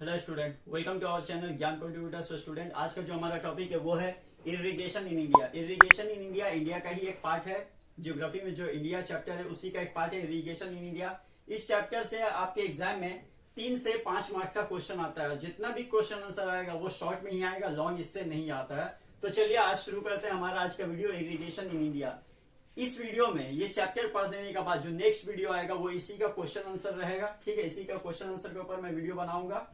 Hello student, welcome to our channel Gyan contributors. So student, आज का जो हमारा टॉपिक है वो है irrigation in India. Irrigation in India India का ही एक पार्ट है। ज्योग्राफी में जो इंडिया चैप्टर है उसी का एक पार्ट है इरिगेशन इन इंडिया। इस चैप्टर से आपके एग्जाम में 3 से 5 मार्क्स का क्वेश्चन आता है। जितना भी क्वेश्चन आंसर आएगा वो शॉर्ट में ही आएगा, लॉन्ग इससे नहीं आता है। तो चलिए आज शुरू करते हैं हमारा आज का वीडियो इरिगेशन इन इंडिया। इस वीडियो में ये चैप्टर पढ़ देने के बाद जो नेक्स्ट वीडियो आएगा वो इसी का क्वेश्चन आंसर रहेगा। ठीक है, इसी का क्वेश्चन आंसर के ऊपर मैं वीडियो बनाऊंगा।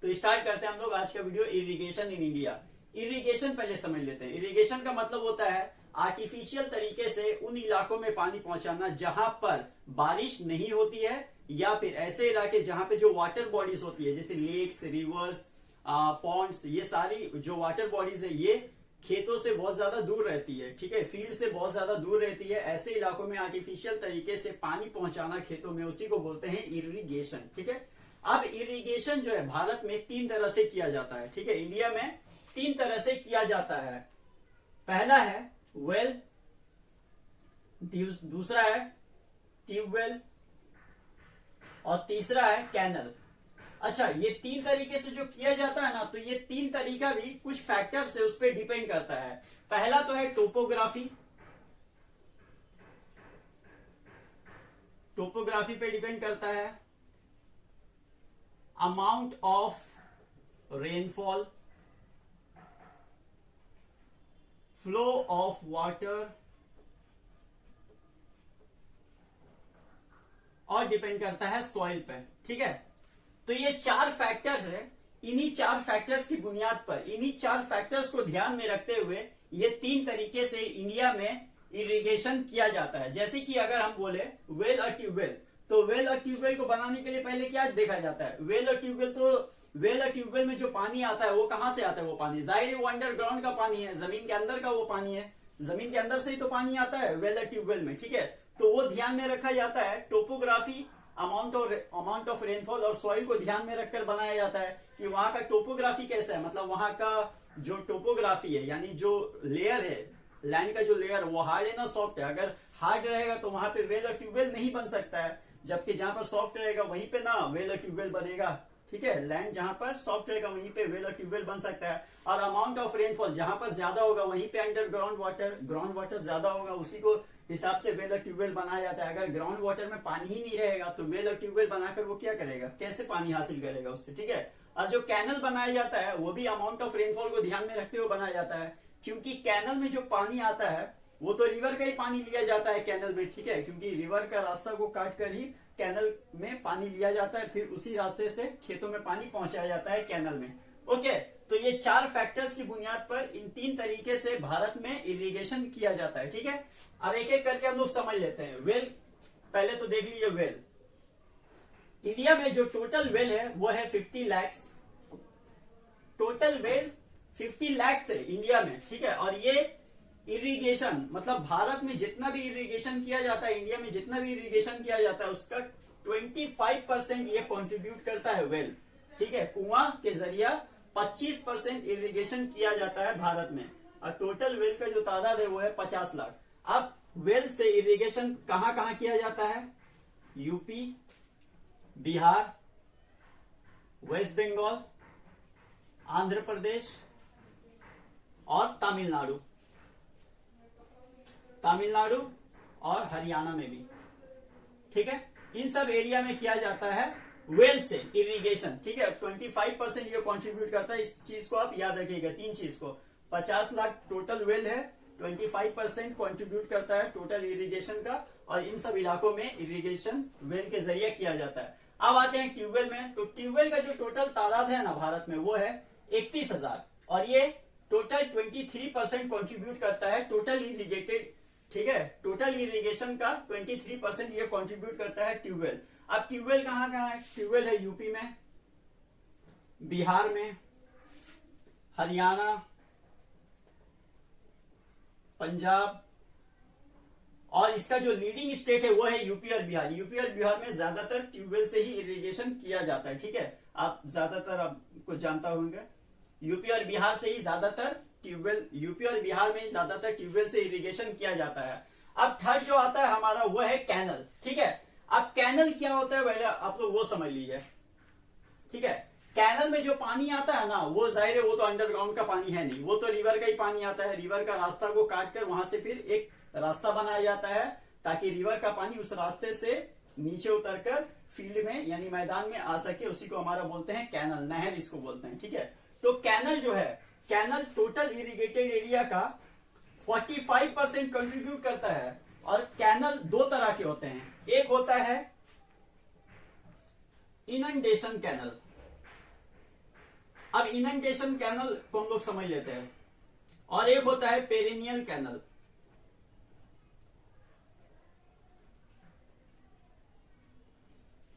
तो स्टार्ट करते हैं हम लोग आज का video irrigation in India. Irrigation पहले समझ लेते हैं। इरिगेशन का मतलब होता है आर्टिफिशियल तरीके से उन इलाकों में पानी पहुंचाना जहां पर बारिश नहीं होती है, या फिर ऐसे इलाके जहां पे जो वाटर बॉडीज होती है जैसे लेक्स, रिवर्स, पॉन्ड्स, ये सारी जो वाटर बॉडीज है ये खेतों से बहुत ज्यादा दूर रहती है। ठीक है, फील्ड से बहुत ज्यादा दूर रहती है। ऐसे इलाकों में आर्टिफिशियल तरीके से पानी पहुंचाना खेतों में, उसी को बोलते हैं इरिगेशन। ठीक है, अब इरिगेशन जो है भारत में 3 तरह से किया जाता है। ठीक है, इंडिया में 3 तरह से किया जाता है। पहला है वेल, दूसरा है ट्यूबवेल और तीसरा है कैनल। अच्छा, ये 3 तरीके से जो किया जाता है ना, तो ये 3 तरीका भी कुछ फैक्टर से उस पर डिपेंड करता है। पहला तो है टोपोग्राफी। टोपोग्राफी पे डिपेंड करता है। Amount of rainfall, flow of water और डिपेंड करता है सॉइल पे। ठीक है, तो ये 4 फैक्टर्स है। इन्हीं 4 फैक्टर्स की बुनियाद पर, इन्हीं 4 फैक्टर्स को ध्यान में रखते हुए ये 3 तरीके से इंडिया में इरिगेशन किया जाता है। जैसे कि अगर हम बोले वेल और ट्यूबवेल, तो वेल और ट्यूबवेल को बनाने के लिए पहले क्या देखा जाता है? वेल और ट्यूबवेल। तो वेल और ट्यूबवेल में जो पानी आता है वो कहां से आता है? वो पानी जाहिर है वो अंडरग्राउंड का पानी है, जमीन के अंदर का वो पानी है। जमीन के अंदर से ही तो पानी आता है वेल और ट्यूबवेल में। ठीक है, तो वो ध्यान में रखा जाता है। टोपोग्राफी, अमाउंट ऑफ रेनफॉल और सॉइल को ध्यान में रखकर बनाया जाता है कि वहां का टोपोग्राफी कैसा है, मतलब वहां का जो टोपोग्राफी है यानी जो लेयर है, लैंड का जो लेयर वो हार्ड है ना सॉफ्ट है। अगर हार्ड रहेगा तो वहां पे वेल और ट्यूबवेल नहीं बन सकता है, जबकि जहां पर सॉफ्ट रहेगा वहीं पे ना वेल और ट्यूबवेल बनेगा। ठीक है, लैंड जहां पर सॉफ्ट रहेगा वहीं पे वेल और ट्यूबवेल बन सकता है। और अमाउंट ऑफ रेनफॉल जहां पर ज्यादा होगा वहीं पे अंडरग्राउंड वाटर, ग्राउंड वाटर ज्यादा होगा, उसी को हिसाब से वेल और ट्यूबवेल बनाया जाता है। अगर ग्राउंड वाटर में पानी ही नहीं रहेगा तो वेल और ट्यूबवेल बनाकर वो क्या करेगा, कैसे पानी हासिल करेगा उससे? ठीक है, और जो कैनल बनाया जाता है वो भी अमाउंट ऑफ रेनफॉल को ध्यान में रखते हुए बनाया जाता है, क्योंकि कैनल में जो पानी आता है वो तो रिवर का ही पानी लिया जाता है कैनल में। ठीक है, क्योंकि रिवर का रास्ता को काट कर ही कैनल में पानी लिया जाता है, फिर उसी रास्ते से खेतों में पानी पहुंचाया जाता है कैनल में। ओके, तो ये 4 फैक्टर्स की बुनियाद पर इन 3 तरीके से भारत में इरिगेशन किया जाता है। ठीक है, अब एक एक करके हम लोग समझ लेते हैं। वेल पहले तो देख लीजिए। वेल, इंडिया में जो टोटल वेल है वो है 50 लैक्स। टोटल वेल 50 लैक्स है इंडिया में। ठीक है, और ये इरिगेशन मतलब भारत में जितना भी इरिगेशन किया जाता है, इंडिया में जितना भी इरिगेशन किया जाता है उसका 25% ये कंट्रीब्यूट करता है वेल। ठीक है, कुआं के जरिया 25% इरिगेशन किया जाता है भारत में, और टोटल वेल का जो तादाद है वो है 50 लाख। अब वेल से इरिगेशन कहां कहां किया जाता है? यूपी, बिहार, वेस्ट बंगाल, आंध्र प्रदेश और तमिलनाडु और हरियाणा में भी। ठीक है, इन सब एरिया में किया जाता है वेल से इरिगेशन। ठीक है, 25% ये कंट्रीब्यूट करता है। इस चीज को आप याद रखिएगा, 3 चीज को। 50 लाख टोटल वेल है, 25% कंट्रीब्यूट करता है टोटल इरिगेशन का, और इन सब इलाकों में इरिगेशन वेल के जरिए किया जाता है। अब आते हैं ट्यूबवेल में। तो ट्यूबवेल का जो टोटल तादाद है ना भारत में वो है 31,000, और ये टोटल 23% कंट्रीब्यूट करता है टोटल इरिगेटेड। ठीक है, टोटल इरिगेशन का 23% ये कंट्रीब्यूट करता है ट्यूबवेल। अब ट्यूबवेल कहां कहां है? ट्यूबवेल है यूपी में, बिहार में, हरियाणा, पंजाब, और इसका जो लीडिंग स्टेट है वो है यूपी और बिहार। यूपी और बिहार में ज्यादातर ट्यूबवेल से ही इरिगेशन किया जाता है। ठीक है, आप ज्यादातर आपको जानता होंगे, यूपी और बिहार से ही ज्यादातर ट्यूबवेल, यूपी और बिहार में ज्यादातर ट्यूबवेल से इरिगेशन किया जाता है। अब थर्ड जो आता है हमारा वो है कैनल। ठीक है, अब कैनल क्या होता है पहले आप लोग वो समझ लीजिए। ठीक है, कैनल कैनल में जो पानी आता है ना, वो जाहिर है वो तो अंडरग्राउंड का पानी है नहीं, वो तो रिवर का ही पानी आता है। रिवर का रास्ता को काट कर वहां से फिर एक रास्ता बनाया जाता है ताकि रिवर का पानी उस रास्ते से नीचे उतरकर फील्ड में यानी मैदान में आ सके। उसी को हमारा बोलते हैं कैनल, नहर इसको बोलते हैं। ठीक है, तो कैनल जो है, कैनल टोटल इरिगेटेड एरिया का 45% कंट्रीब्यूट करता है। और कैनल दो तरह के होते हैं, एक होता है इनंडेशन कैनल। अब इनंडेशन कैनल को हम लोग समझ लेते हैं, और एक होता है पेरिनियल कैनल।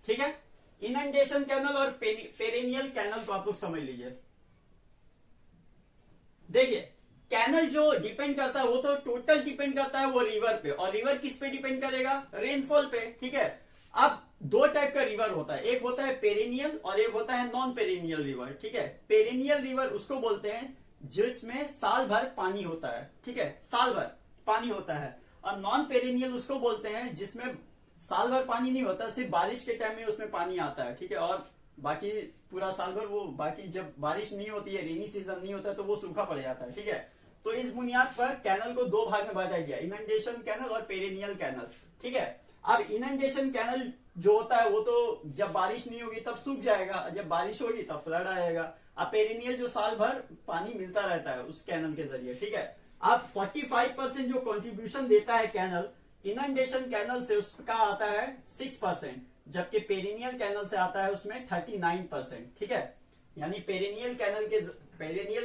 ठीक है, इनंडेशन कैनल और पेरिनियल कैनल को आप लोग समझ लीजिए। देखिए, कैनल जो डिपेंड करता है वो तो टोटल डिपेंड करता है वो रिवर पे, और रिवर किस पे डिपेंड करेगा? रेनफॉल पे। ठीक है, अब दो टाइप का रिवर होता है, एक होता है पेरिनियल और एक होता है नॉन पेरिनियल रिवर। ठीक है, पेरिनियल रिवर उसको बोलते हैं जिसमें साल भर पानी होता है। ठीक है, साल भर पानी होता है। और नॉन पेरिनियल उसको बोलते हैं जिसमें साल भर पानी नहीं होता, सिर्फ बारिश के टाइम में उसमें पानी आता है। ठीक है, और बाकी पूरा साल भर वो, बाकी जब बारिश नहीं होती है, रेनी सीजन नहीं होता है, तो वो सूखा पड़ जाता है। ठीक है, तो इस बुनियाद पर कैनल को दो भाग में बांटा गया, इनंडेशन कैनल और पेरिनियल कैनल। ठीक है, अब इनंडेशन कैनल जो होता है वो तो जब बारिश नहीं होगी तब सूख जाएगा, जब बारिश होगी तब फ्लड आएगा। अब पेरिनियल जो साल भर पानी मिलता रहता है उस कैनल के जरिए। ठीक है, अब 45% जो कंट्रीब्यूशन देता है कैनल, इनंडेशन कैनल से उसका आता है 6%, जबकि पेरिनियल कैनल से आता है उसमें 39%। ठीक है, यानी पेरिनियल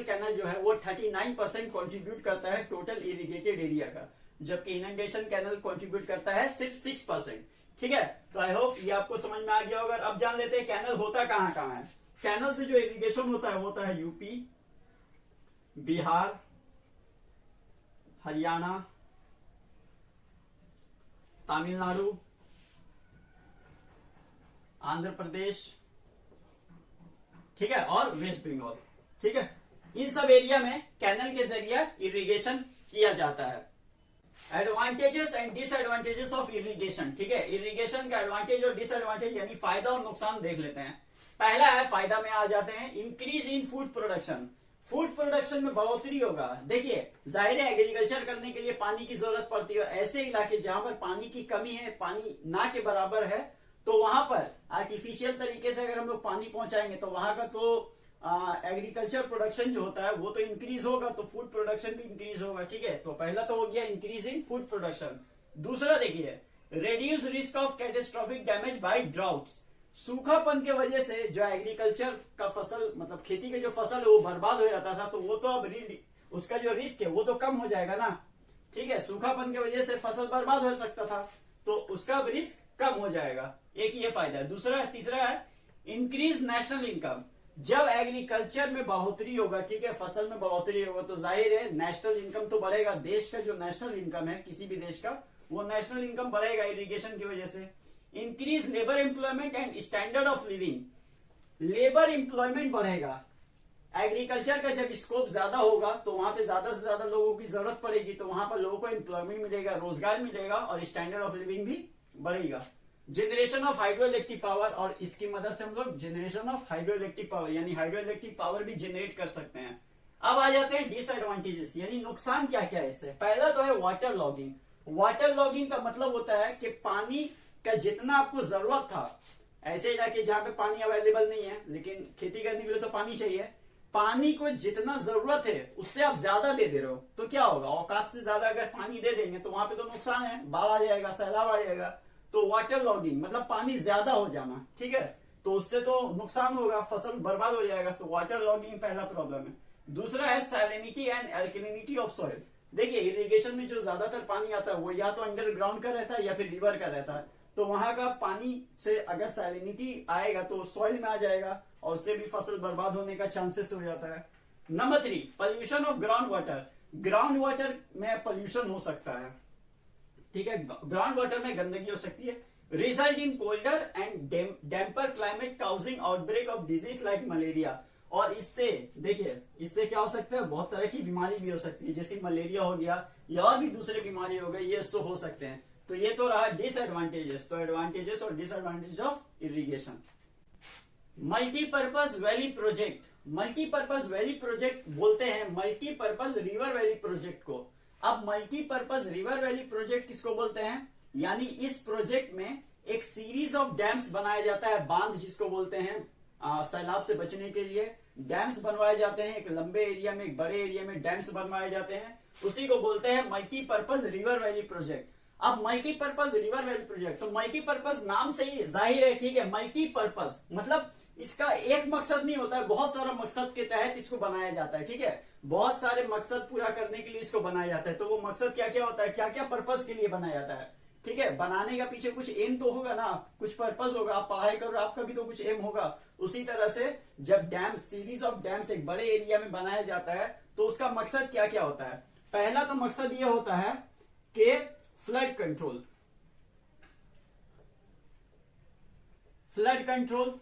कैनल जो है वो 39% कंट्रीब्यूट करता है टोटल इरिगेटेड एरिया का, जबकि इनंडेशन कैनल कंट्रीब्यूट करता है सिर्फ 6%। ठीक है, तो आई होप ये आपको समझ में आ गया होगा। अब जान लेते हैं कैनल होता कहां कहां है। कैनल से जो इरिगेशन होता है वो होता है यूपी, बिहार, हरियाणा, तमिलनाडु, आंध्र प्रदेश, ठीक है, और वेस्ट बंगाल। ठीक है, इन सब एरिया में कैनल के जरिए इरिगेशन किया जाता है। Advantages and disadvantages of irrigation. ठीक है, इरिगेशन का एडवांटेज और डिसएडवांटेज यानी फायदा और नुकसान देख लेते हैं। पहला है, फायदा में आ जाते हैं, increase in food production. Food production में बढ़ोतरी होगा। देखिए, जाहिर है एग्रीकल्चर करने के लिए पानी की जरूरत पड़ती है, और ऐसे इलाके जहां पर पानी की कमी है, पानी ना के बराबर है, तो वहां पर आर्टिफिशियल तरीके से अगर हम लोग पानी पहुंचाएंगे तो वहां का तो एग्रीकल्चर प्रोडक्शन जो होता है वो तो इंक्रीज होगा, तो फूड प्रोडक्शन भी इंक्रीज होगा। ठीक है, तो पहला तो हो गया इंक्रीज इन फूड प्रोडक्शन। दूसरा देखिए, reduce risk of catastrophic damage by droughts. सूखापन के वजह से जो एग्रीकल्चर का फसल, मतलब खेती के जो फसल है वो बर्बाद हो जाता था, तो वो तो अब उसका जो रिस्क है वो तो कम हो जाएगा ना। ठीक है, सूखापन की वजह से फसल बर्बाद हो सकता था, तो उसका रिस्क कम हो जाएगा। एक ये फायदा है। तीसरा है इंक्रीज नेशनल इनकम। जब एग्रीकल्चर में बढ़ोतरी होगा, ठीक है, फसल में बढ़ोतरी होगा, तो जाहिर है नेशनल इनकम तो बढ़ेगा। देश का जो नेशनल इनकम है किसी भी देश का, वो नेशनल इनकम बढ़ेगा इरिगेशन की वजह से। Increase labour employment and standard of living. Labour employment बढ़ेगा। एग्रीकल्चर का जब स्कोप ज्यादा होगा तो वहां पे ज्यादा से ज्यादा लोगों की जरूरत पड़ेगी, तो वहां पर लोगों को एम्प्लॉयमेंट मिलेगा, रोजगार मिलेगा, और स्टैंडर्ड ऑफ लिविंग भी बढ़ेगा। Generation of hydro electric power, और इसकी मदद से हम लोग generation of hydro electric power यानी हाइड्रो इलेक्ट्रिक पावर भी जनरेट कर सकते हैं। अब आ जाते हैं डिसएडवांटेजेस, यानी नुकसान क्या क्या है इससे। पहला तो है वाटर लॉगिंग। वाटर लॉगिंग का मतलब होता है कि पानी का जितना आपको जरूरत था, ऐसे इलाके जहां पे पानी अवेलेबल नहीं है लेकिन खेती करने के लिए तो पानी चाहिए, पानी को जितना जरूरत है उससे आप ज्यादा दे रहे हो, तो क्या होगा? औकात से ज्यादा अगर पानी दे देंगे तो वहां पे तो नुकसान है, बाढ़ आ जाएगा, सैलाब आ जाएगा। तो वाटर लॉगिंग मतलब पानी ज्यादा हो जाना, ठीक है, तो उससे तो नुकसान होगा, फसल बर्बाद हो जाएगा। तो वाटर लॉगिंग पहला प्रॉब्लम है। दूसरा है salinity and alkalinity of soil. देखिए, इरिगेशन में जो ज्यादातर पानी आता है वो या तो अंडरग्राउंड का रहता है या फिर रिवर का रहता है, तो वहां का पानी से अगर सैलिनिटी आएगा तो सॉइल में आ जाएगा और उससे भी फसल बर्बाद होने का चांसेस हो जाता है। Number 3, pollution of ground water. Ground water में पोल्यूशन हो सकता है, ठीक है, ग्राउंड वाटर में गंदगी हो सकती है। Result in colder and damper climate causing outbreak of disease like malaria. और इससे देखिए, इससे क्या हो सकता है, बहुत तरह की बीमारी भी हो सकती है, जैसे मलेरिया हो गया या और भी दूसरे बीमारी हो गई, ये इससे हो सकते हैं। तो ये तो रहा डिसएडवांटेजेस। तो एडवांटेजेस और disadvantage of irrigation. Multipurpose valley project, multipurpose valley project बोलते हैं मल्टीपर्पज रिवर वैली प्रोजेक्ट को। अब मल्टीपर्पज रिवर वैली प्रोजेक्ट किसको बोलते हैं, यानी इस प्रोजेक्ट में एक सीरीज ऑफ डैम्स बनाया जाता है, बांध जिसको बोलते हैं, सैलाब से बचने के लिए डैम्स बनवाए जाते हैं। एक लंबे एरिया में, एक बड़े एरिया में डैम्स बनवाए जाते हैं, उसी को बोलते हैं मल्टीपर्पज रिवर वैली प्रोजेक्ट। अब मल्टीपर्पज रिवर वैली प्रोजेक्ट, तो मल्टीपर्पज नाम से ही जाहिर है, ठीक है, मल्टीपर्पज मतलब इसका एक मकसद नहीं होता है, बहुत सारा मकसद के तहत इसको बनाया जाता है, ठीक है, बहुत सारे मकसद पूरा करने के लिए इसको बनाया जाता है। तो वो मकसद क्या क्या होता है, क्या क्या पर्पज के लिए बनाया जाता है, ठीक है, बनाने का पीछे कुछ एम तो होगा ना, कुछ पर्पज होगा, आप पढ़ाई करो आपका भी तो कुछ एम होगा। उसी तरह से जब डैम, सीरीज ऑफ डैम्स एक बड़े एरिया में बनाया जाता है तो उसका मकसद क्या क्या होता है। पहला तो मकसद ये होता है कि फ्लड कंट्रोल, फ्लड कंट्रोल,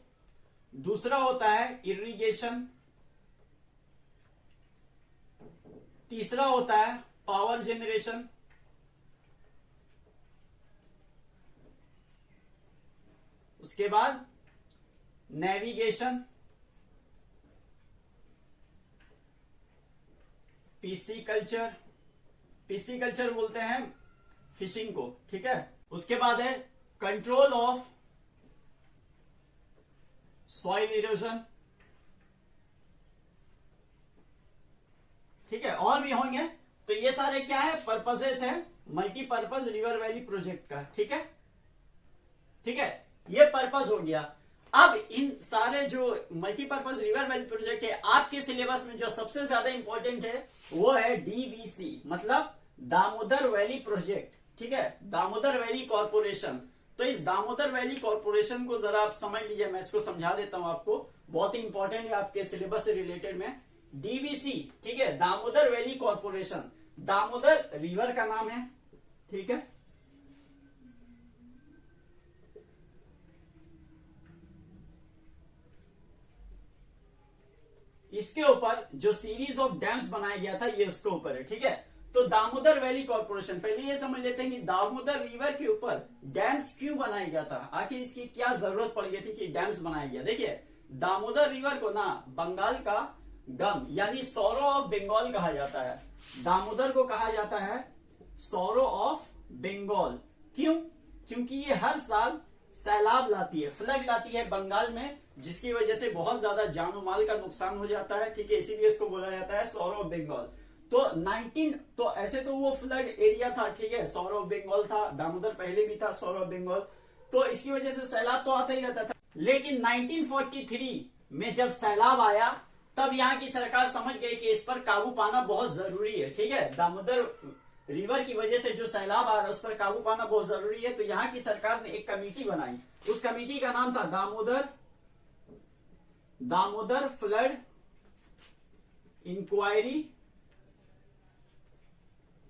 दूसरा होता है इरिगेशन, तीसरा होता है पावर जनरेशन, उसके बाद नेविगेशन, पिसिकल्चर, पिसिकल्चर बोलते हैं फिशिंग को, ठीक है, उसके बाद है कंट्रोल ऑफ सॉइल इरोजन, ठीक है, और भी होंगे। तो ये सारे क्या है, पर्पसेस है मल्टीपर्पज रिवर वैली प्रोजेक्ट का, ठीक है, ठीक है, ये पर्पस हो गया। अब इन सारे जो मल्टीपर्पज रिवर वैली प्रोजेक्ट है, आपके सिलेबस में जो सबसे ज्यादा इंपॉर्टेंट है वो है डीवीसी, मतलब दामोदर वैली प्रोजेक्ट, ठीक है, दामोदर वैली कॉर्पोरेशन। तो इस दामोदर वैली कॉर्पोरेशन को जरा आप समझ लीजिए, मैं इसको समझा देता हूं आपको, बहुत ही इंपॉर्टेंट है आपके सिलेबस से रिलेटेड में। डीवीसी, ठीक है, Damodar valley corporation, Damodar river का नाम है, ठीक है, इसके ऊपर जो सीरीज ऑफ डैम्स बनाया गया था ये उसके ऊपर है, ठीक है। तो दामोदर वैली कॉर्पोरेशन, पहले ये समझ लेते हैं कि दामोदर रिवर के ऊपर डैम्स क्यों बनाया गया था, आखिर इसकी क्या जरूरत पड़ गई थी कि डैम्स बनाया गया। देखिए, दामोदर रिवर को ना बंगाल का गम यानी सौरो ऑफ बंगाल कहा जाता है, दामोदर को कहा जाता है सौरो ऑफ बंगाल। क्यों, क्योंकि ये हर साल सैलाब लाती है, फ्लड लाती है बंगाल में, जिसकी वजह से बहुत ज्यादा जानो माल का नुकसान हो जाता है, ठीक है, इसीलिए इसको बोला जाता है सौरो ऑफ बंगाल। तो ऐसे तो वो फ्लड एरिया था, ठीक है, सौरो ऑफ बंगाल था, दामोदर पहले भी था सौरो ऑफ बंगाल, तो इसकी वजह से सैलाब तो आता ही रहता था। लेकिन 1943 में जब सैलाब आया तब यहाँ की सरकार समझ गई कि इस पर काबू पाना बहुत जरूरी है, ठीक है, दामोदर रिवर की वजह से जो सैलाब आ रहा है उस पर काबू पाना बहुत जरूरी है। तो यहाँ की सरकार ने एक कमेटी बनाई, उस कमेटी का नाम था दामोदर फ्लड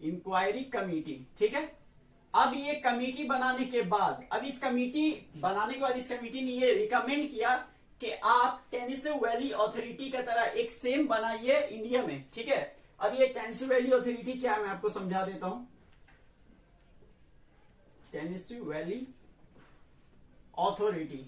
इंक्वायरी कमेटी, ठीक है। अब ये कमेटी बनाने के बाद, इस कमेटी ने ये रिकमेंड किया कि आप टेनेसी वैली अथॉरिटी का तरह एक सेम बनाइए इंडिया में, ठीक है। अब ये टेनेसी वैली अथॉरिटी क्या है मैं आपको समझा देता हूं। टेनेसी वैली अथॉरिटी,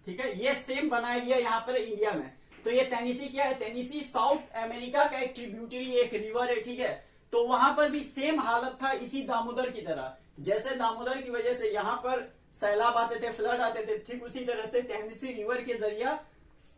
ठीक है, ये सेम बनाया गया यहां पर इंडिया में। तो ये टेनेसी क्या है, टेनेसी साउथ अमेरिका का एक ट्रिब्यूटरी, एक रिवर है, ठीक है। तो वहां पर भी सेम हालत था इसी दामोदर की तरह, जैसे दामोदर की वजह से यहां पर सैलाब आते थे, फ्लड आते थे, ठीक उसी तरह से टेनेसी रिवर के जरिया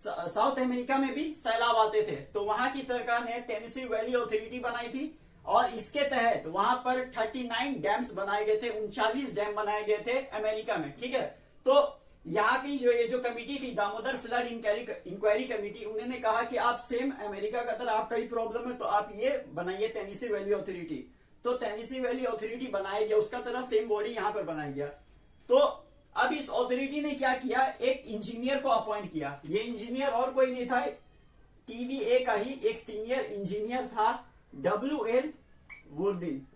साउथ अमेरिका में भी सैलाब आते थे। तो वहां की सरकार ने टेनेसी वैली अथॉरिटी बनाई थी और इसके तहत वहां पर 39 डैम्स बनाए गए थे, 39 डैम बनाए गए थे अमेरिका में, ठीक है। तो यहाँ की जो कमेटी थी, दामोदर फ्लड इंक्वायरी कमेटी, उन्होंने कहा कि आप सेम अमेरिका का तरह आपका ही प्रॉब्लम है तो आप ये बनाइए टेनेसी वैली अथॉरिटी। तो टेनेसी वैली अथॉरिटी बनाया गया, उसका तरह सेम बॉडी यहाँ पर बनाया गया। तो अब इस अथॉरिटी ने क्या किया, एक इंजीनियर को अपॉइंट किया। ये इंजीनियर और कोई नहीं था, TVA का ही एक सीनियर इंजीनियर था, WL वुर्दिन,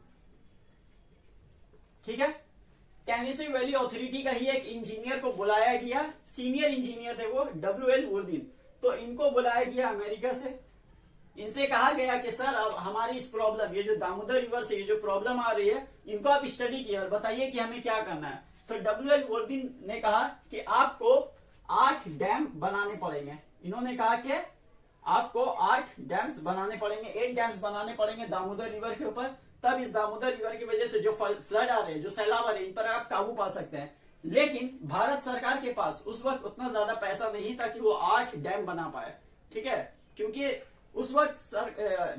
ठीक है। टेनेसी वैली अथॉरिटी का ही एक इंजीनियर को बुलाया गया, सीनियर इंजीनियर थे वो, WL वुर्दिन। तो इनको बुलाया गया अमेरिका से, इनसे कहा गया कि सर अब हमारी इस प्रॉब्लम, ये जो दामोदर रिवर से ये जो प्रॉब्लम आ रही है, इनको आप स्टडी किए और बताइए कि हमें क्या करना है। तो डब्ल्यूएल वर्दीन ने कहा कि आपको 8 डैम बनाने पड़ेंगे। इन्होंने कहा कि आपको 8 डैम्स बनाने पड़ेंगे, 8 डैम्स बनाने पड़ेंगे दामोदर रिवर के ऊपर, तब इस दामोदर रिवर की वजह से जो फ्लड आ रहे हैं, जो सैलाब आ रहे हैं, इन पर आप काबू पा सकते हैं। लेकिन भारत सरकार के पास उस वक्त उतना ज्यादा पैसा नहीं था कि वो 8 डैम बना पाए, ठीक है, क्योंकि उस वक्त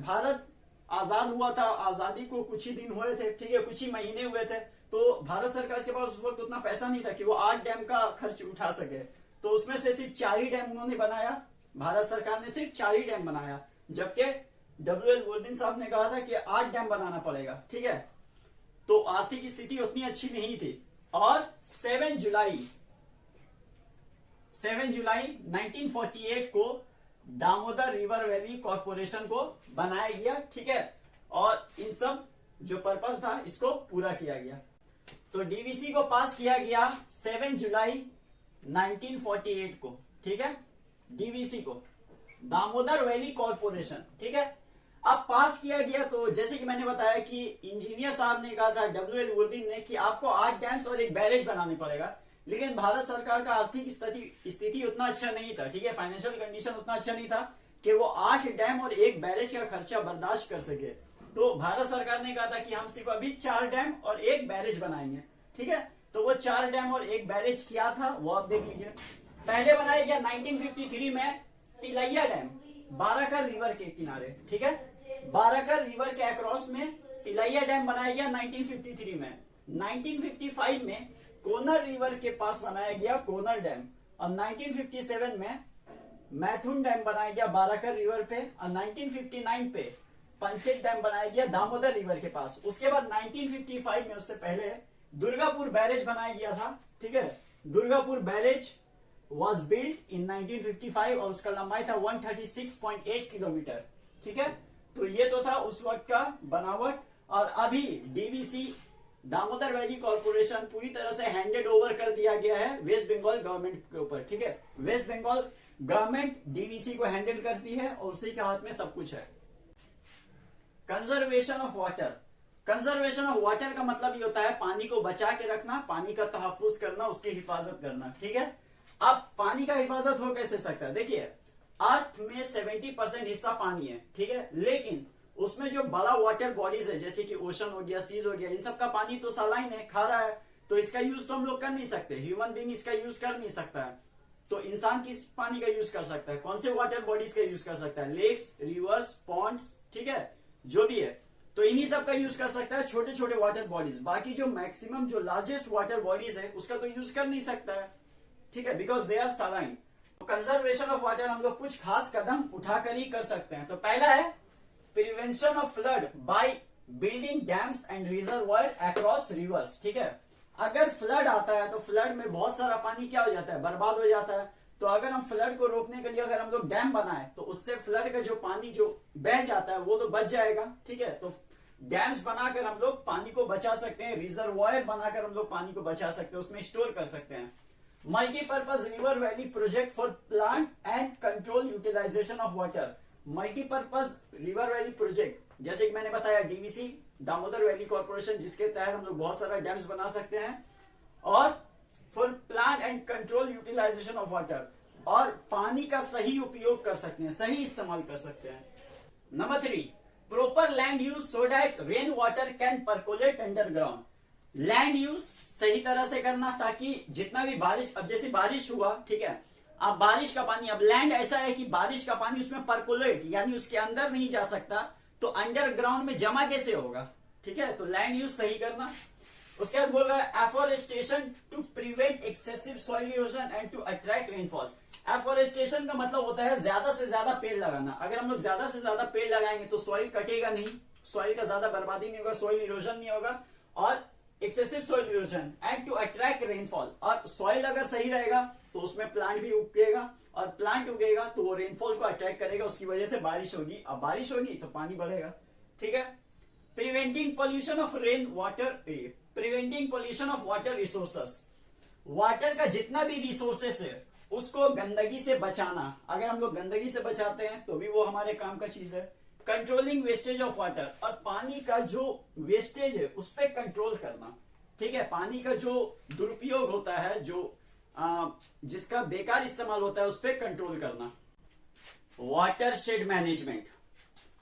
भारत आजाद हुआ था, आजादी को कुछ ही दिन हुए थे, ठीक है, कुछ ही महीने हुए थे, तो भारत सरकार के पास उस वक्त उतना पैसा नहीं था कि वो 8 डैम का खर्च उठा सके। तो उसमें से सिर्फ 4 ही डैम उन्होंने बनाया, भारत सरकार ने सिर्फ 4 ही डैम बनाया, जबकि डब्ल्यूएल वर्दीन साहब ने कहा था कि 8 डैम बनाना पड़ेगा, ठीक है। तो आर्थिक स्थिति उतनी अच्छी नहीं थी। और 7 जुलाई 1948 को दामोदर रिवर वैली कॉर्पोरेशन को बनाया गया, ठीक है, और इन सब जो पर्पस था इसको पूरा किया गया। तो डीवीसी को पास किया गया 7 जुलाई 1948 को, ठीक है, डीवीसी को, दामोदर वैली कॉर्पोरेशन, ठीक है। अब पास किया गया तो जैसे कि मैंने बताया कि इंजीनियर साहब ने कहा था डब्ल्यूएल वर्दीन ने कि आपको 8 डैम्स और एक बैरेज बनाने पड़ेगा, लेकिन भारत सरकार का आर्थिक स्थिति उतना अच्छा नहीं था, ठीक है, फाइनेंशियल कंडीशन उतना अच्छा नहीं था कि वो 8 डैम और एक बैरेज का खर्चा बर्दाश्त कर सके। तो भारत सरकार ने कहा था कि हम सिर्फ अभी 4 डैम और एक बैरेज बनाएंगे, ठीक है। तो वो 4 डैम और एक बैरेज किया था वो आप देख लीजिए। पहले बनाया गया 1953 में तिलैया डैम, बाराकर रिवर के किनारे, ठीक है, बाराकर रिवर के अक्रॉस में तिलैया डैम बनाया गया 1953 में। 1955 में कोनर रिवर के पास बनाया गया कोनर डैम, और 1957 में मैथुन डैम बनाया गया बाराकर रिवर पे, और 1959 पे पंचेत डैम बनाया गया दामोदर रिवर के पास। उसके बाद 1955 में, उससे पहले दुर्गापुर बैरेज बनाया गया था, ठीक है, Durgapur barrage was build in 1955 और उसका लंबाई था 136.8 किलोमीटर, ठीक है। तो ये तो था उस वक्त का बनावट। और अभी डीवीसी दामोदर वैली कॉर्पोरेशन पूरी तरह से हैंडेड ओवर कर दिया गया है वेस्ट बंगाल गवर्नमेंट के ऊपर, ठीक है। वेस्ट बंगाल गवर्नमेंट डीवीसी को हैंडल करती है और उसी के हाथ में सब कुछ है। Conservation of water, conservation of water का मतलब ये होता है पानी को बचा के रखना, पानी का तहफ्फुज करना, उसकी हिफाजत करना, ठीक है। अब पानी का हिफाजत हो कैसे सकता है, देखिए अर्थ में 70% हिस्सा पानी है, ठीक है, लेकिन उसमें जो बड़ा वाटर बॉडीज है जैसे कि ओशन हो गया, सीज हो गया, इन सब का पानी तो सलाइन है, खारा है, तो इसका यूज तो हम लोग कर नहीं सकते, ह्यूमन बीइंग इसका यूज कर नहीं सकता है। तो इंसान किस पानी का यूज कर सकता है, कौन से वाटर बॉडीज का यूज कर सकता है, लेक्स, रिवर्स, पॉन्ड्स, ठीक है, जो भी है, तो इन्हीं सब का यूज कर सकता है, छोटे छोटे वाटर बॉडीज। बाकी जो मैक्सिमम जो लार्जेस्ट वाटर बॉडीज है उसका तो यूज कर नहीं सकता है, ठीक है, बिकॉज दे आर सलाइन। तो कंजर्वेशन ऑफ वाटर हम लोग कुछ खास कदम उठाकर ही कर सकते हैं। तो पहला है prevention of flood by building dams and reservoir across reverse, ठीक है। अगर फ्लड आता है तो फ्लड में बहुत सारा पानी क्या हो जाता है, बर्बाद हो जाता है। तो अगर हम फ्लड को रोकने के लिए अगर हम लोग डैम बनाए तो उससे फ्लड का जो पानी जो बह जाता है वो तो बच जाएगा, ठीक है। तो डैम्स बनाकर हम लोग पानी को बचा सकते हैं, रिजर्वायर बनाकर हम लोग पानी को बचा सकते हैं, उसमें स्टोर कर सकते हैं। Multipurpose river valley project for plant and control utilization of water, multipurpose river valley project, जैसे कि मैंने बताया डीवीसी दामोदर वैली कॉर्पोरेशन, जिसके तहत हम लोग बहुत सारा डैम्स बना सकते हैं, और for plant and control utilization of water, और पानी का सही उपयोग कर सकते हैं, सही इस्तेमाल कर सकते हैं। Number 3, proper land use so that rain water can percolate underground, land use सही तरह से करना ताकि जितना भी बारिश, अब जैसे बारिश हुआ, ठीक है, अब बारिश का पानी, अब लैंड ऐसा है कि बारिश का पानी उसमें परकोलेट यानी उसके अंदर नहीं जा सकता, तो अंडरग्राउंड में जमा कैसे होगा, ठीक है। तो लैंड यूज सही करना। उसके बाद बोल रहा है afforestation to prevent excessive soil erosion and to attract rainfall. Afforestation का मतलब होता है ज्यादा से ज्यादा पेड़ लगाना। अगर हम लोग ज्यादा से ज्यादा पेड़ लगाएंगे तो सॉइल कटेगा नहीं, सॉइल का ज्यादा बर्बादी नहीं होगा, सॉइल इरोजन नहीं होगा, और excessive soil erosion and to attract rainfall. और सॉइल अगर सही रहेगा तो उसमें प्लांट भी उगेगा, और प्लांट उगेगा तो वो रेनफॉल को अट्रैक्ट करेगा, उसकी वजह से बारिश होगी, अब बारिश होगी तो पानी बढ़ेगा, ठीक है। Preventing pollution of rain water, preventing pollution of water resources, water का जितना भी रिसोर्सेस है उसको गंदगी से बचाना। अगर हम लोग गंदगी से बचाते हैं तो भी वो हमारे काम का चीज है। कंट्रोलिंग वेस्टेज ऑफ वाटर, और पानी का जो वेस्टेज है उस पर कंट्रोल करना, ठीक है, पानी का जो दुरुपयोग होता है, जो जिसका बेकार इस्तेमाल होता है, उस पर कंट्रोल करना। Water shade management,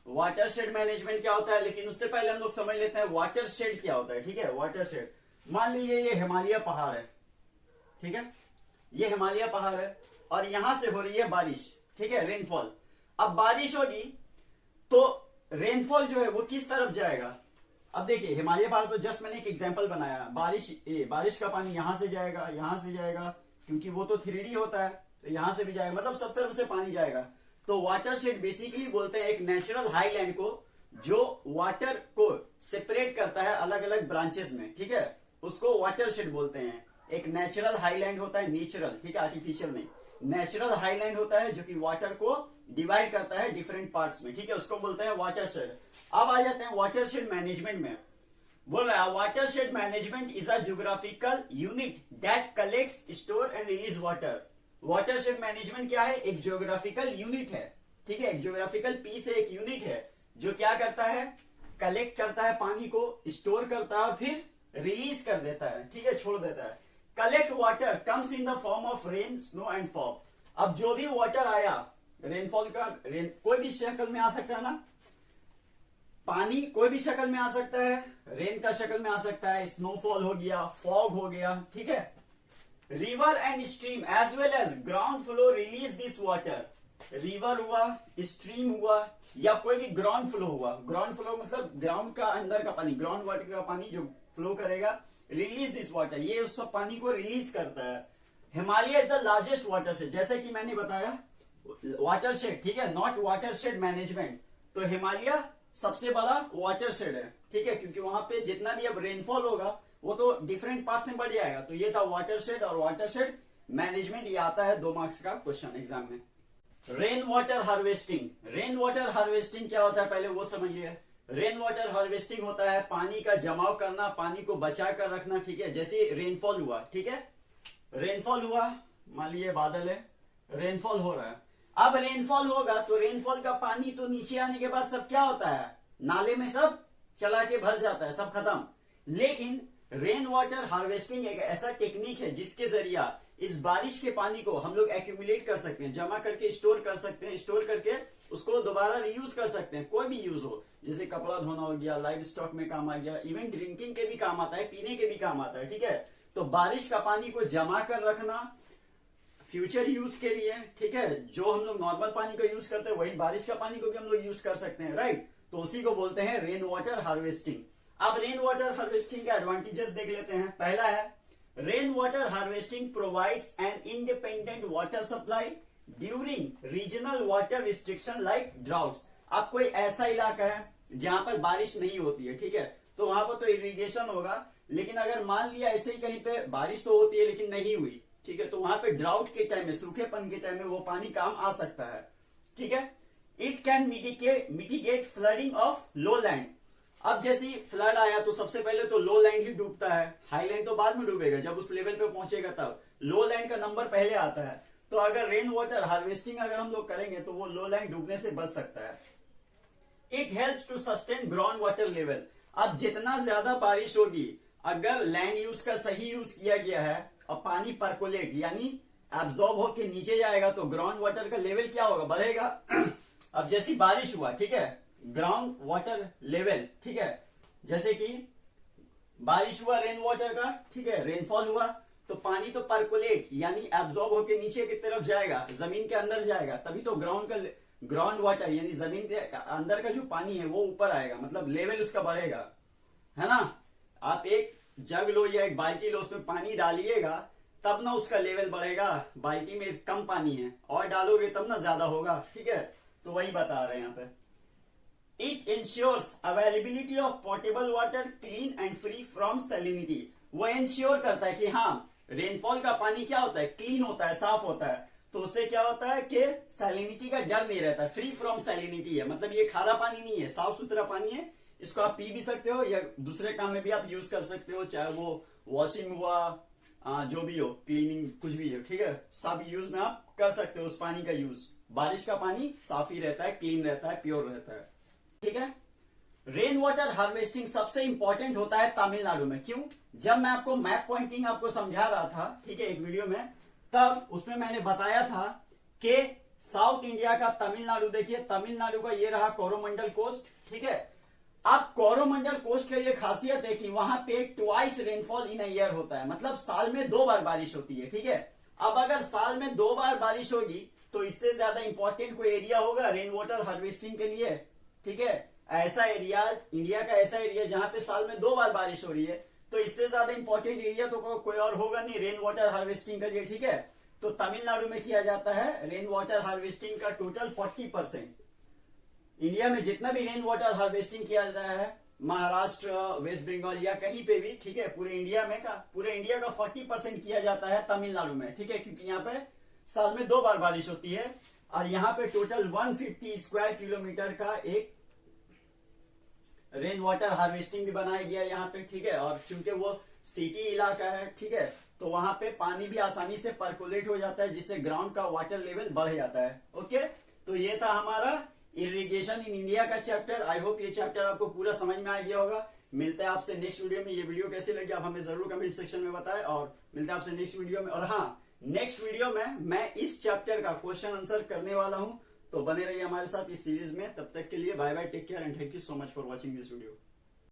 water shade management क्या होता है, लेकिन उससे पहले हम लोग समझ लेते हैं वाटर शेड क्या होता है। ठीक है, वाटर शेड, मान लीजिए ये हिमालय पहाड़ है, ठीक है, ये हिमालय पहाड़ है और यहां से हो रही है बारिश, ठीक है, रेनफॉल। अब बारिश होगी तो रेनफॉल जो है वो किस तरफ जाएगा। अब देखिए हिमालय पहाड़ तो जस्ट मैंने एक एग्जांपल बनाया, बारिश का पानी यहां से जाएगा, यहां से जाएगा, क्योंकि वो तो 3D होता है, तो यहां से भी जाएगा, मतलब सब तरफ से पानी जाएगा। तो वाटर शेड बेसिकली बोलते हैं एक नेचुरल हाईलैंड को जो वाटर को सेपरेट करता है अलग अलग ब्रांचेस में, ठीक है, उसको वाटर शेड बोलते हैं। एक नेचुरल हाईलैंड होता है, नेचुरल, ठीक है, आर्टिफिशियल नहीं, नेचुरल हाईलैंड होता है जो कि वाटर को डिवाइड करता है डिफरेंट पार्ट्स में, ठीक है, उसको बोलते हैं वाटर शेड। अब आ जाते हैं वाटर शेड मैनेजमेंट में। बोल रहा है water shade management is a geographical unit that collects, store and release water. Water shade management क्या है, एक ज्योग्राफिकल यूनिट है, ठीक है, एक ज्योग्राफिकल पीस है, एक यूनिट है जो क्या करता है, कलेक्ट करता है पानी को, स्टोर करता है और फिर रिलीज कर देता है, ठीक है, छोड़ देता है। Collect water comes in the form of rain, snow and fog. अब जो भी वाटर आया रेनफॉल का, कोई भी शक्ल में आ सकता है ना, पानी कोई भी शक्ल में आ सकता है, रेन का शक्ल में आ सकता है, स्नोफॉल हो गया, फॉग हो गया, ठीक है। River and stream as well as ground flow release this water. River हुआ, स्ट्रीम हुआ या कोई भी ग्राउंड फ्लो हुआ, ग्राउंड फ्लो मतलब ग्राउंड का अंदर का पानी, ग्राउंड वाटर का पानी जो फ्लो करेगा, रिलीज दिस वाटर, ये उस सब पानी को रिलीज करता है। Himalaya is the largest water shade, जैसे कि मैंने बताया वाटर शेड, ठीक है, नॉट वाटर शेड मैनेजमेंट। तो हिमालय सबसे बड़ा वाटर शेड है, ठीक है, क्योंकि वहां पे जितना भी अब रेनफॉल होगा वो तो डिफरेंट पार्ट्स में बढ़ जाएगा। तो ये था वाटर शेड और वाटर शेड मैनेजमेंट, ये आता है 2 मार्क्स का क्वेश्चन एग्जाम में। Rain water harvesting, rain water harvesting क्या होता है पहले वो समझिए। रेन वाटर हार्वेस्टिंग होता है पानी का जमाव करना, पानी को बचा कर रखना, ठीक है, जैसे रेनफॉल हुआ, ठीक है, रेनफॉल हुआ, मान लीजिए बादल है, रेनफॉल हो रहा है, अब रेनफॉल होगा तो रेनफॉल का पानी तो नीचे आने के बाद सब क्या होता है, नाले में सब चला के भस जाता है, सब खत्म। लेकिन रेन वाटर हार्वेस्टिंग एक ऐसा टेक्निक है जिसके जरिया इस बारिश के पानी को हम लोग एक्यूमुलेट कर सकते हैं, जमा करके स्टोर कर सकते हैं, स्टोर करके उसको दोबारा रीयूज कर सकते हैं, कोई भी यूज हो, जैसे कपड़ा धोना हो गया, लाइव स्टॉक में काम आ गया, इवन ड्रिंकिंग के भी काम आता है, पीने के भी काम आता है, ठीक है। तो बारिश का पानी को जमा कर रखना फ्यूचर यूज के लिए, ठीक है, जो हम लोग नॉर्मल पानी का यूज करते हैं वही बारिश का पानी को भी हम लोग यूज कर सकते हैं, राइट। तो उसी को बोलते हैं रेन वाटर हार्वेस्टिंग। अब रेन वाटर हार्वेस्टिंग के एडवांटेजेस देख लेते हैं। पहला है rain water harvesting provides an independent water supply during regional water restriction like droughts. अब कोई ऐसा इलाका है जहां पर बारिश नहीं होती है, ठीक है, तो वहां पर तो इरिगेशन होगा, लेकिन अगर मान लिया ऐसे ही कहीं पे बारिश तो होती है लेकिन नहीं हुई, ठीक है, तो वहां पे ड्राउट के टाइम में, सूखेपन के टाइम में वो पानी काम आ सकता है, ठीक है। It can mitigate flooding of low land. अब जैसे ही फ्लड आया तो सबसे पहले तो लो लैंड ही डूबता है, हाई लैंड तो बाद में डूबेगा, जब उस लेवल पे पहुंचेगा तब लो लैंड का नंबर पहले आता है। तो अगर रेन वाटर हार्वेस्टिंग अगर हम लोग करेंगे तो वो लो लैंड डूबने से बच सकता है। It helps to sustain ground water level. अब जितना ज्यादा बारिश होगी, अगर लैंड यूज का सही यूज किया गया है और पानी परकोलेट यानी एब्जॉर्ब होके नीचे जाएगा तो ग्राउंड वाटर का लेवल क्या होगा, बढ़ेगा। अब जैसी बारिश हुआ, ठीक है, ग्राउंड वाटर लेवल, ठीक है, जैसे कि बारिश हुआ रेन वाटर का, ठीक है, रेनफॉल हुआ तो पानी तो परकोलेट यानी एब्जॉर्ब होके नीचे की तरफ जाएगा, जमीन के अंदर जाएगा, तभी तो ग्राउंड वाटर यानी जमीन के अंदर का जो पानी है वो ऊपर आएगा, मतलब लेवल उसका बढ़ेगा, है ना। आप एक जग लो या एक बाल्टी लो, उसमें पानी डालिएगा तब ना उसका लेवल बढ़ेगा, बाल्टी में कम पानी है और डालोगे तब ना ज्यादा होगा, ठीक है। तो वही बता रहे हैं यहाँ पे। It ensures availability of portable water clean and free from salinity. वो इंश्योर करता है कि हाँ रेनफॉल का पानी क्या होता है, क्लीन होता है, साफ होता है, तो उससे क्या होता है कि सैलिनिटी का डर नहीं रहता है, फ्री फ्रॉम सैलिनिटी है, मतलब ये खारा पानी नहीं है, साफ सुथरा पानी है, इसको आप पी भी सकते हो या दूसरे काम में भी आप यूज कर सकते हो, चाहे वो वॉशिंग हुआ, जो भी हो, क्लीनिंग कुछ भी हो, ठीक है, सब यूज में आप कर सकते हो उस पानी का यूज। बारिश का पानी साफ ही रहता है, क्लीन रहता है, प्योर रहता है, ठीक है। रेन वाटर हार्वेस्टिंग सबसे इंपॉर्टेंट होता है तमिलनाडु में। क्यों? जब मैं आपको मैप पॉइंटिंग आपको समझा रहा था, ठीक है, एक वीडियो में, तब उसमें मैंने बताया था कि साउथ इंडिया का तमिलनाडु, देखिए तमिलनाडु का ये रहा कोरोमंडल कोस्ट, ठीक है। अब कोरोमंडल कोस्ट का ये खासियत है कि वहां पे ट्वाइस रेनफॉल इन ईयर होता है, मतलब साल में 2 बार बारिश होती है, ठीक है। अब अगर साल में 2 बार बारिश होगी तो इससे ज्यादा इंपॉर्टेंट कोई एरिया होगा रेन वाटर हार्वेस्टिंग के लिए, ठीक है। ऐसा एरिया, इंडिया का ऐसा एरिया जहां पे साल में 2 बार बारिश हो रही है, तो इससे ज्यादा इंपॉर्टेंट एरिया तो कोई और होगा नहीं रेन वाटर हार्वेस्टिंग के लिए, ठीक है। तो तमिलनाडु में किया जाता है रेन वाटर हार्वेस्टिंग का टोटल 40%। इंडिया में जितना भी रेन वाटर हार्वेस्टिंग किया जाता है, महाराष्ट्र, वेस्ट बंगाल या कहीं पे भी, ठीक है, पूरे इंडिया का 40% किया जाता है तमिलनाडु में, ठीक है, क्योंकि यहाँ पे साल में 2 बार बारिश होती है। और यहाँ पे टोटल 150 स्क्वायर किलोमीटर का एक रेन वाटर हार्वेस्टिंग भी बनाया गया यहाँ पे, ठीक है। और चूंकि वो सिटी इलाका है, ठीक है, तो वहां पे पानी भी आसानी से परकोलेट हो जाता है, जिससे ग्राउंड का वाटर लेवल बढ़ जाता है। ओके, तो ये था हमारा इरिगेशन इन इंडिया का चैप्टर। आई होप ये चैप्टर आपको पूरा समझ में आ गया होगा। मिलते हैं आपसे नेक्स्ट वीडियो में। ये वीडियो कैसी लगी आप हमें जरूर कमेंट सेक्शन में बताएं, और मिलते हैं आपसे नेक्स्ट वीडियो में। और हाँ, नेक्स्ट वीडियो में मैं इस चैप्टर का क्वेश्चन आंसर करने वाला हूं, तो बने रहिए हमारे साथ इस सीरीज में। तब तक के लिए bye bye, take care and thank you so much for watching this video.